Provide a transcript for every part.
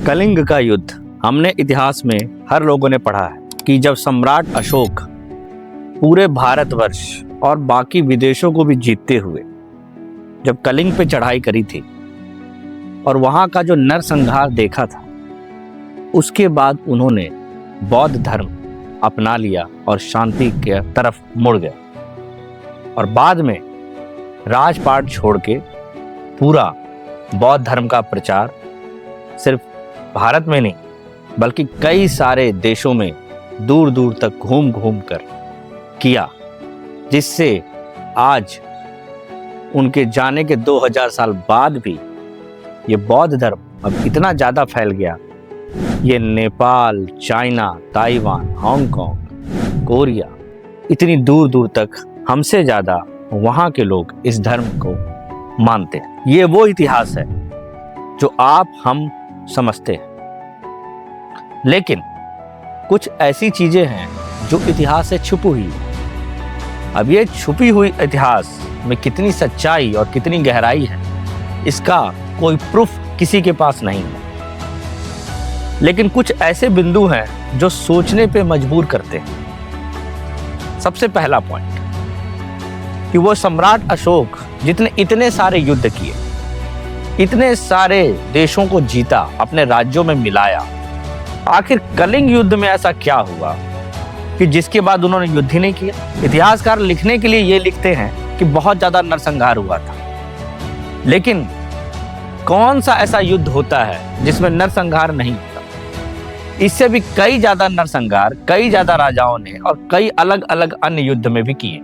कलिंग का युद्ध हमने इतिहास में हर लोगों ने पढ़ा है कि जब सम्राट अशोक पूरे भारतवर्ष और बाकी विदेशों को भी जीतते हुए जब कलिंग पे चढ़ाई करी थी और वहां का जो नरसंहार देखा था, उसके बाद उन्होंने बौद्ध धर्म अपना लिया और शांति के तरफ मुड़ गए और बाद में राजपाट छोड़ के पूरा बौद्ध धर्म का प्रचार सिर्फ भारत में नहीं बल्कि कई सारे देशों में दूर दूर तक घूम घूम कर किया, जिससे आज उनके जाने के 2000 साल बाद भी ये बौद्ध धर्म अब इतना ज़्यादा फैल गया। ये Nepal, China, Taiwan, Hong Kong, Korea, इतनी दूर दूर तक हमसे ज़्यादा वहाँ के लोग इस धर्म को मानते हैं। ये वो इतिहास है जो आप हम समझते हैं, लेकिन कुछ ऐसी चीजें हैं जो इतिहास से छुपी हुई है। अब ये छुपी हुई इतिहास में कितनी सच्चाई और कितनी गहराई है, इसका कोई प्रूफ किसी के पास नहीं है, लेकिन कुछ ऐसे बिंदु हैं जो सोचने पे मजबूर करते हैं। सबसे पहला पॉइंट कि वो सम्राट अशोक जितने इतने सारे युद्ध किए, इतने सारे देशों को जीता, अपने राज्यों में मिलाया, आखिर कलिंग युद्ध में ऐसा क्या हुआ कि जिसके बाद उन्होंने युद्ध ही नहीं किया। इतिहासकार लिखने के लिए ये लिखते हैं कि बहुत ज्यादा नरसंहार हुआ था, लेकिन कौन सा ऐसा युद्ध होता है जिसमें नरसंहार नहीं होता। इससे भी कई ज्यादा नरसंहार कई ज्यादा राजाओं ने और कई अलग अलग अन्य युद्ध में भी किए।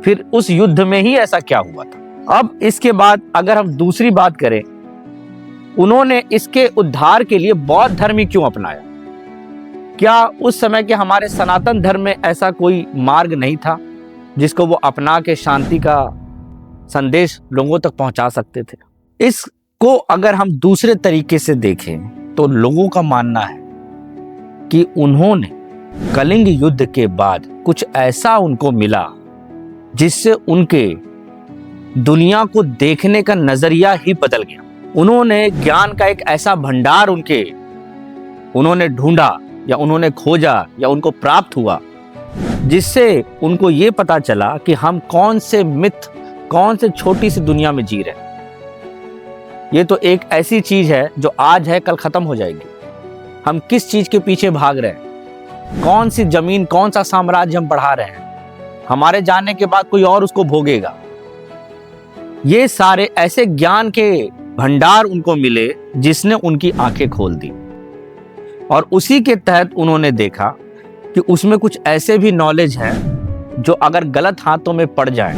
फिर उस युद्ध में ही ऐसा क्या हुआ था। अब इसके बाद अगर हम दूसरी बात करें, उन्होंने इसके उद्धार के लिए बौद्ध धर्म ही क्यों अपनाया। क्या उस समय के हमारे सनातन धर्म में ऐसा कोई मार्ग नहीं था जिसको वो अपना के शांति का संदेश लोगों तक पहुंचा सकते थे। इसको अगर हम दूसरे तरीके से देखें तो लोगों का मानना है कि उन्होंने कलिंग युद्ध के बाद कुछ ऐसा उनको मिला जिससे उनके दुनिया को देखने का नजरिया ही बदल गया। उन्होंने ज्ञान का एक ऐसा भंडार उन्होंने ढूंढा या उन्होंने खोजा या उनको प्राप्त हुआ, जिससे उनको ये पता चला कि हम कौन से मिथ, कौन से छोटी सी दुनिया में जी रहे हैं। ये तो एक ऐसी चीज है जो आज है कल खत्म हो जाएगी। हम किस चीज के पीछे भाग रहे हैं, कौन सी जमीन, कौन सा साम्राज्य हम बढ़ा रहे हैं, हमारे जाने के बाद कोई और उसको भोगेगा। ये सारे ऐसे ज्ञान के भंडार उनको मिले जिसने उनकी आंखें खोल दी, और उसी के तहत उन्होंने देखा कि उसमें कुछ ऐसे भी नॉलेज है जो अगर गलत हाथों में पड़ जाए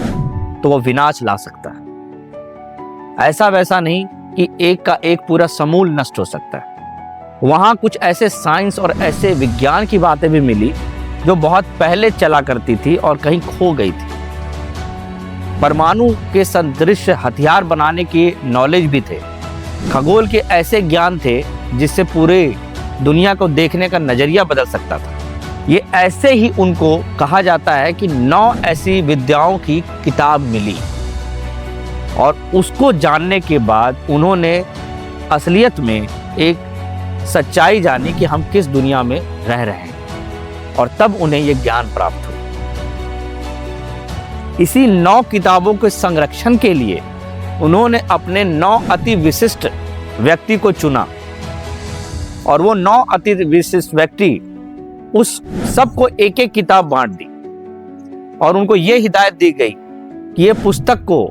तो वो विनाश ला सकता है। ऐसा वैसा नहीं कि एक का एक पूरा समूल नष्ट हो सकता है। वहां कुछ ऐसे साइंस और ऐसे विज्ञान की बातें भी मिली जो बहुत पहले चला करती थी और कहीं खो गई थी। परमाणु के सदृश हथियार बनाने के नॉलेज भी थे, खगोल के ऐसे ज्ञान थे जिससे पूरे दुनिया को देखने का नजरिया बदल सकता था। ये ऐसे ही उनको कहा जाता है कि 9 ऐसी विद्याओं की किताब मिली, और उसको जानने के बाद उन्होंने असलियत में एक सच्चाई जानी कि हम किस दुनिया में रह रहे हैं, और तब उन्हें ये ज्ञान प्राप्त हुआ। इसी 9 किताबों के संरक्षण के लिए उन्होंने अपने 9 अति विशिष्ट व्यक्ति को चुना, और वो 9 अति विशिष्ट व्यक्ति उस सबको एक एक किताब बांट दी, और उनको ये हिदायत दी गई कि ये पुस्तक को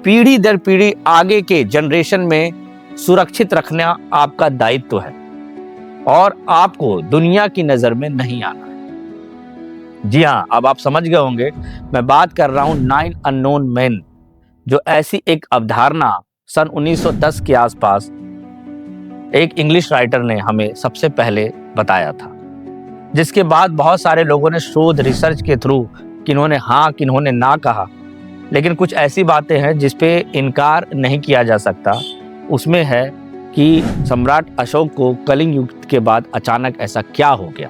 पीढ़ी दर पीढ़ी आगे के जनरेशन में सुरक्षित रखना आपका दायित्व है, और आपको दुनिया की नजर में नहीं आना है। जी हाँ, अब आप समझ गए होंगे मैं बात कर रहा हूं 9 अननोन मैन, जो ऐसी एक अवधारणा सन 1910 के आसपास एक इंग्लिश राइटर ने हमें सबसे पहले बताया था, जिसके बाद बहुत सारे लोगों ने शोध रिसर्च के थ्रू किन्होंने हाँ किन्होंने ना कहा, लेकिन कुछ ऐसी बातें हैं जिस पे इनकार नहीं किया जा सकता। उसमें है कि सम्राट अशोक को कलिंग युद्ध के बाद अचानक ऐसा क्या हो गया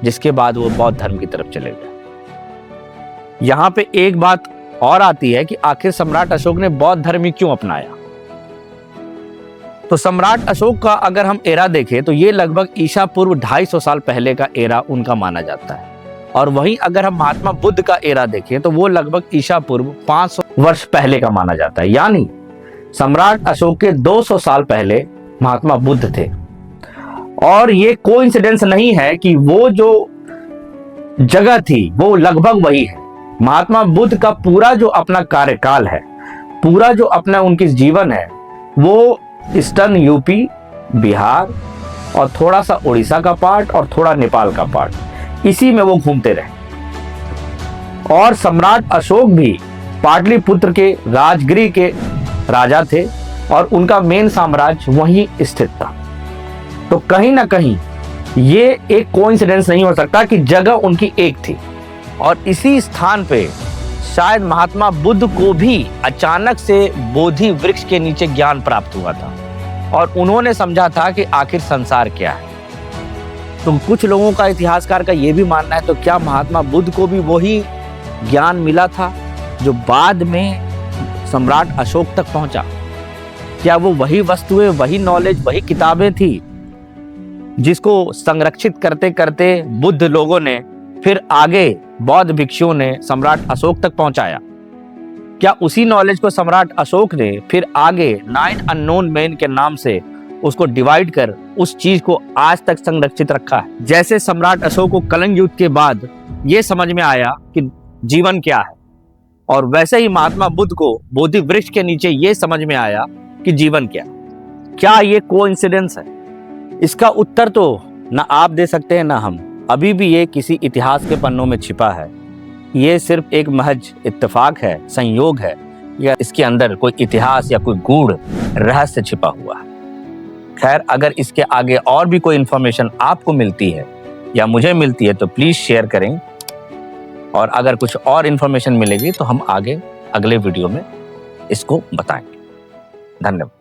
जिसके बाद वो बौद्ध धर्म की तरफ चले गए। यहाँ पे एक बात और आती है कि आखिर सम्राट अशोक ने बौद्ध धर्म ही क्यों अपनाया। तो सम्राट अशोक का अगर हम एरा देखें तो ये लगभग ईसा पूर्व 250 साल पहले का एरा उनका माना जाता है। और वहीं अगर हम महात्मा बुद्ध का एरा देखें तो वो लगभग ईसा पूर्व 500 वर्ष पहले का माना जाता है। यानी सम्राट अशोक के 200 साल पहले महात्मा बुद्ध थे। और ये कोइंसिडेंस नहीं है कि वो जो जगह थी वो लगभग वही है। महात्मा बुद्ध का पूरा जो अपना कार्यकाल है, पूरा जो अपना उनकी जीवन है, वो ईस्टर्न यूपी, बिहार और थोड़ा सा उड़ीसा का पार्ट और थोड़ा नेपाल का पार्ट, इसी में वो घूमते रहे। और सम्राट अशोक भी पाटलिपुत्र के राजगिरी के राजा थे और उनका मेन साम्राज्य वहीं स्थित था। तो कहीं ना कहीं ये एक कोइंसिडेंस नहीं हो सकता कि जगह उनकी एक थी। और इसी स्थान पे शायद महात्मा बुद्ध को भी अचानक से बोधि वृक्ष के नीचे ज्ञान प्राप्त हुआ था और उन्होंने समझा था कि आखिर संसार क्या है। तो कुछ लोगों का, इतिहासकार का ये भी मानना है, तो क्या महात्मा बुद्ध को भी वही ज्ञान मिला था जो बाद में सम्राट अशोक तक पहुंचा? क्या वो वही वस्तुएं, वही नॉलेज, वही किताबें थी जिसको संरक्षित करते करते बुद्ध लोगों ने फिर आगे बौद्ध भिक्षुओं ने सम्राट अशोक तक पहुंचाया? क्या उसी नॉलेज को सम्राट अशोक ने फिर आगे 9 अननोन मैन के नाम से उसको डिवाइड कर उस चीज को आज तक संरक्षित रखा है? जैसे सम्राट अशोक को कलिंग युद्ध के बाद ये समझ में आया कि जीवन क्या है, और वैसे ही महात्मा बुद्ध को बोधि वृक्ष के नीचे ये समझ में आया कि जीवन क्या ये कोइंसिडेंस है? इसका उत्तर तो ना आप दे सकते हैं ना हम। अभी भी ये किसी इतिहास के पन्नों में छिपा है। ये सिर्फ एक महज इत्तेफाक है, संयोग है, या इसके अंदर कोई इतिहास या कोई गूढ़ रहस्य छिपा हुआ है। खैर, अगर इसके आगे और भी कोई इंफॉर्मेशन आपको मिलती है या मुझे मिलती है तो प्लीज शेयर करें। और अगर कुछ और इंफॉर्मेशन मिलेगी तो हम आगे अगले वीडियो में इसको बताएंगे। धन्यवाद।